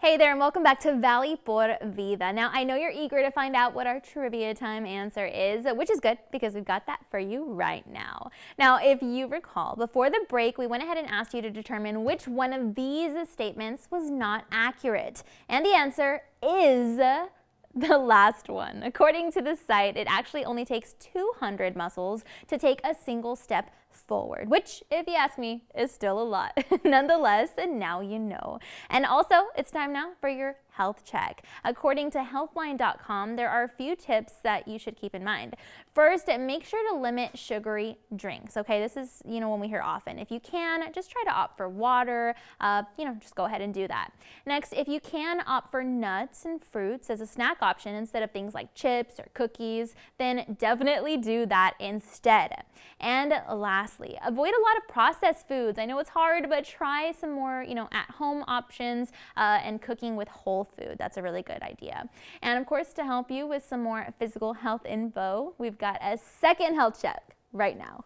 Hey there, and welcome back to Valley por Vida. Now, I know you're eager to find out what our trivia time answer is, which is good because we've got that for you right now. Now, if you recall, before the break, we went ahead and asked you to determine which one of these statements was not accurate. And the answer is the last one. According to the site, it actually only takes 200 muscles to take a single step forward, which, if you ask me, is still a lot. Nonetheless, and now you know. And also, it's time now for your health check. According to healthline.com, there are a few tips that you should keep in mind. First, make sure to limit sugary drinks. Okay, this is, one we hear often. If you can, just try to opt for water. Just go ahead and do that. Next, if you can opt for nuts and fruits as a snack option instead of things like chips or cookies, then definitely do that instead. And lastly, avoid a lot of processed foods. I know it's hard, but try some more, at-home options and cooking with whole food. That's a really good idea. And of course, to help you with some more physical health info, we've got a second health check right now.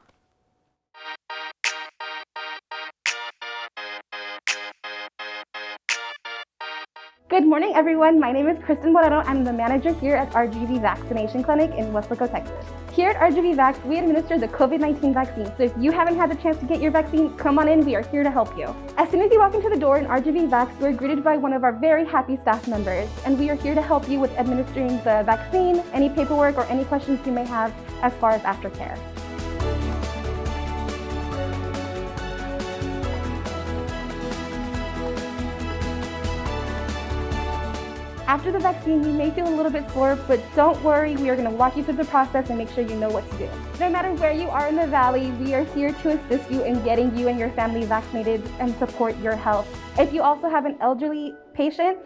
Good morning, everyone. My name is Kristen Moreno. I'm the manager here at RGV Vaccination Clinic in Weslaco, Texas. Here at RGV Vax, we administer the COVID-19 vaccine. So if you haven't had the chance to get your vaccine, come on in. We are here to help you. As soon as you walk into the door in RGV Vax, we're greeted by one of our very happy staff members. And we are here to help you with administering the vaccine, any paperwork, or any questions you may have as far as aftercare. After the vaccine, you may feel a little bit sore, but don't worry, we are going to walk you through the process and make sure you know what to do. No matter where you are in the Valley, we are here to assist you in getting you and your family vaccinated and support your health. If you also have an elderly patient,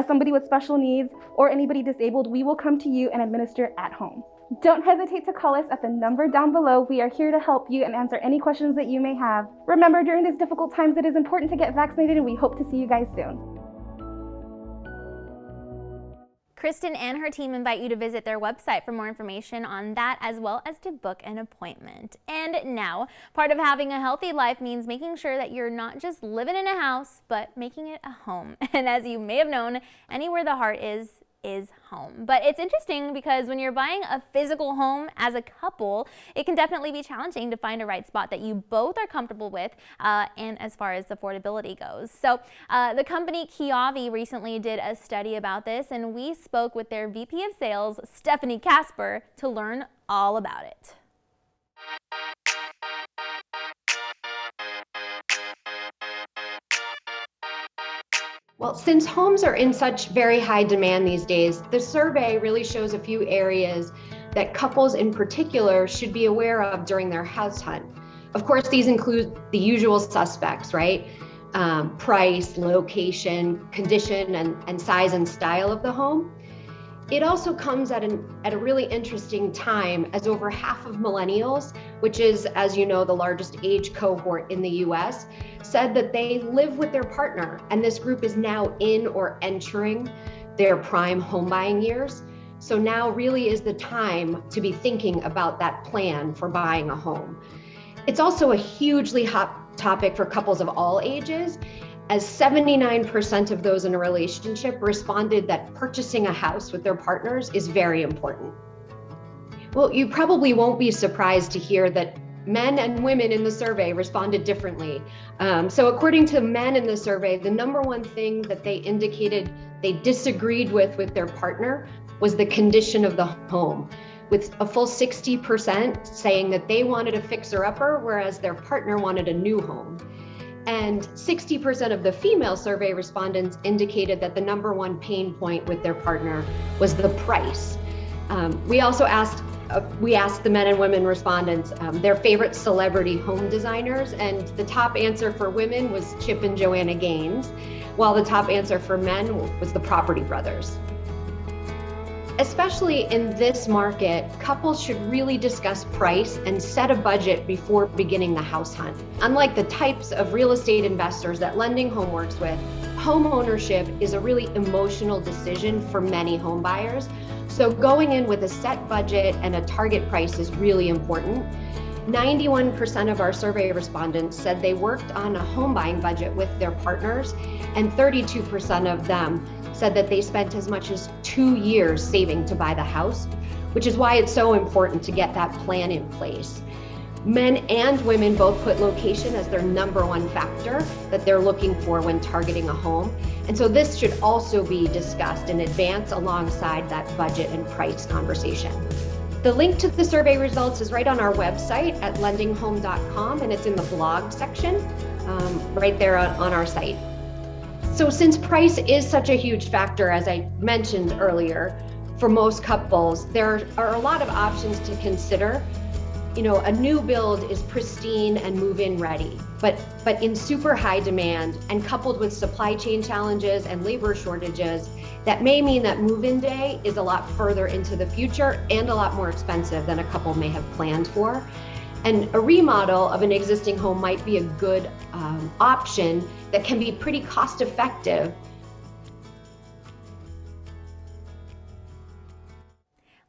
somebody with special needs, or anybody disabled, we will come to you and administer at home. Don't hesitate to call us at the number down below. We are here to help you and answer any questions that you may have. Remember, during these difficult times, it is important to get vaccinated, and we hope to see you guys soon. Kristen and her team invite you to visit their website for more information on that, as well as to book an appointment. And now, part of having a healthy life means making sure that you're not just living in a house, but making it a home. And as you may have known, anywhere the heart is home. But it's interesting because when you're buying a physical home as a couple, it can definitely be challenging to find a right spot that you both are comfortable with and as far as affordability goes. So the company KVEO-TV recently did a study about this, and we spoke with their VP of Sales, Stephanie Casper, to learn all about it. Well, since homes are in such very high demand these days, the survey really shows a few areas that couples in particular should be aware of during their house hunt. Of course, these include the usual suspects, right? Price, location, condition, and size and style of the home. It also comes at a really interesting time, as over half of millennials, which is, as you know, the largest age cohort in the US, said that they live with their partner, and this group is now in or entering their prime home buying years. So now really is the time to be thinking about that plan for buying a home. It's also a hugely hot topic for couples of all ages, as 79% of those in a relationship responded that purchasing a house with their partners is very important. Well, you probably won't be surprised to hear that men and women in the survey responded differently. So according to men in the survey, the number one thing that they indicated they disagreed with their partner was the condition of the home, with a full 60% saying that they wanted a fixer-upper, whereas their partner wanted a new home. And 60% of the female survey respondents indicated that the number one pain point with their partner was the price. We also asked the men and women respondents their favorite celebrity home designers, and the top answer for women was Chip and Joanna Gaines, while the top answer for men was the Property Brothers. Especially in this market, couples should really discuss price and set a budget before beginning the house hunt. Unlike the types of real estate investors that Lending Home works with, home ownership is a really emotional decision for many home buyers. So going in with a set budget and a target price is really important. 91% of our survey respondents said they worked on a home buying budget with their partners, and 32% of them said that they spent as much as 2 years saving to buy the house, which is why it's so important to get that plan in place. Men and women both put location as their #1 factor that they're looking for when targeting a home. And so this should also be discussed in advance alongside that budget and price conversation. The link to the survey results is right on our website at lendinghome.com, and it's in the blog section right there on our site. So since price is such a huge factor, as I mentioned earlier, for most couples, there are a lot of options to consider. You know, a new build is pristine and move-in ready, but in super high demand and coupled with supply chain challenges and labor shortages, that may mean that move-in day is a lot further into the future and a lot more expensive than a couple may have planned for. And a remodel of an existing home might be a good option that can be pretty cost-effective.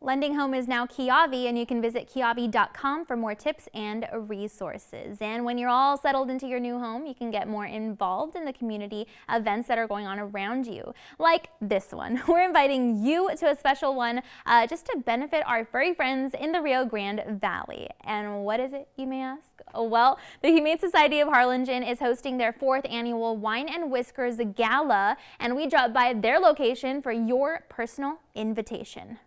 Lending Home is now KVEO, and you can visit KVEO.com for more tips and resources. And when you're all settled into your new home, you can get more involved in the community events that are going on around you, like this one. We're inviting you to a special one just to benefit our furry friends in the Rio Grande Valley. And what is it, you may ask? Well, the Humane Society of Harlingen is hosting their 4th annual Wine and Whiskers Gala, and we dropped by their location for your personal invitation.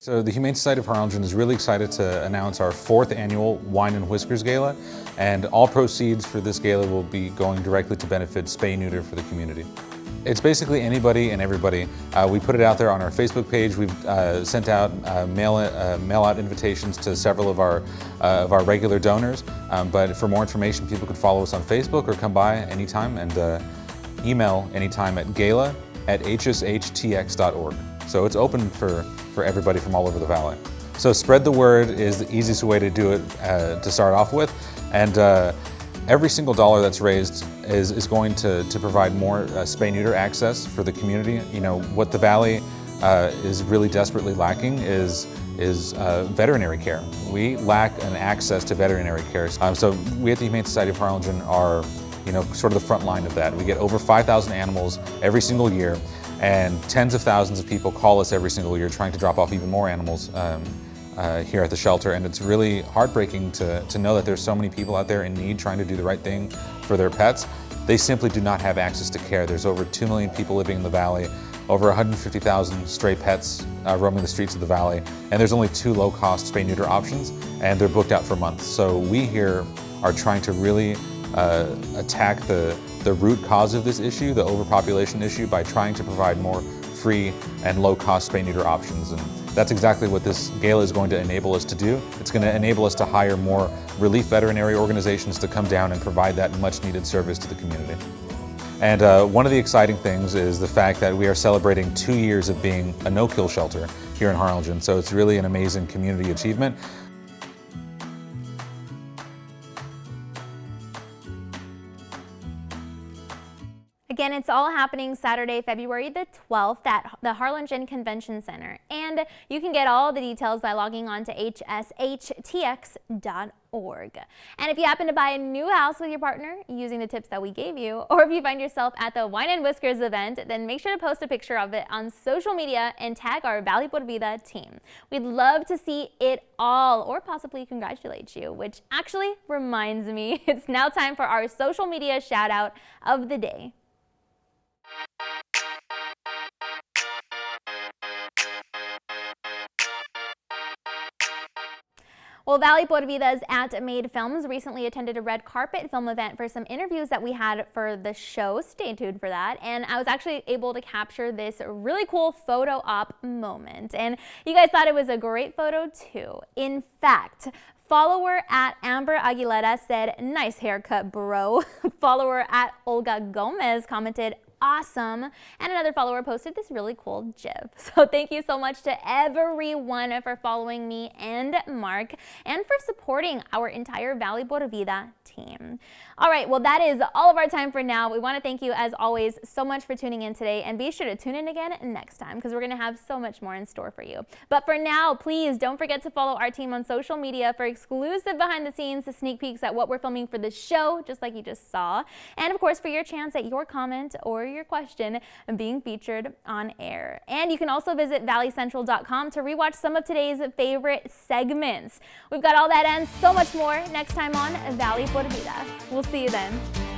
So the Humane Society of Harlingen is really excited to announce our 4th annual Wine and Whiskers Gala, and all proceeds for this gala will be going directly to benefit spay-neuter for the community. It's basically anybody and everybody. We put it out there on our Facebook page. We've sent out mail-out invitations to several of our regular donors, but for more information, people could follow us on Facebook or come by anytime and email anytime at gala@hshtx.org. So it's open for everybody from all over the valley. So spread the word is the easiest way to do it to start off with, and every single dollar that's raised is going to provide more spay-neuter access for the community. You know, what the valley is really desperately lacking is veterinary care. We lack an access to veterinary care. So we at the Humane Society of Harlingen are, you know, sort of the front line of that. We get over 5,000 animals every single year, and tens of thousands of people call us every single year trying to drop off even more animals here at the shelter. And it's really heartbreaking to know that there's so many people out there in need trying to do the right thing for their pets. They simply do not have access to care. There's over 2 million people living in the valley, over 150,000 stray pets roaming the streets of the valley, and there's only 2 low-cost spay-neuter options, and they're booked out for months. So we here are trying to really attack the root cause of this issue, the overpopulation issue, by trying to provide more free and low-cost spay-neuter options. And that's exactly what this gala is going to enable us to do. It's going to enable us to hire more relief veterinary organizations to come down and provide that much-needed service to the community. And one of the exciting things is the fact that we are celebrating 2 years of being a no-kill shelter here in Harlingen. So it's really an amazing community achievement. Again, it's all happening Saturday, February the 12th at the Harlingen Convention Center. And you can get all the details by logging on to hshtx.org. And if you happen to buy a new house with your partner using the tips that we gave you, or if you find yourself at the Wine and Whiskers event, then make sure to post a picture of it on social media and tag our Valley por Vida team. We'd love to see it all, or possibly congratulate you, which actually reminds me, it's now time for our social media shout out of the day. Well, Valley por Vida's at Made Films recently attended a red carpet film event for some interviews that we had for the show. Stay tuned for that. And I was actually able to capture this really cool photo op moment. And you guys thought it was a great photo too. In fact, follower at Amber Aguilera said, "Nice haircut, bro." Follower at Olga Gomez commented, awesome. And another follower posted this really cool GIF. So thank you so much to everyone for following me and Mark and for supporting our entire Valley por Vida team. All right, well, that is all of our time for now. We want to thank you, as always, so much for tuning in today, and be sure to tune in again next time because we're going to have so much more in store for you. But for now, please don't forget to follow our team on social media for exclusive behind-the-scenes sneak peeks at what we're filming for the show, just like you just saw, and of course for your chance at your comment or your question being featured on air. And you can also visit valleycentral.com to rewatch some of today's favorite segments. We've got all that and so much more next time on Valley por Vida. We'll see you then.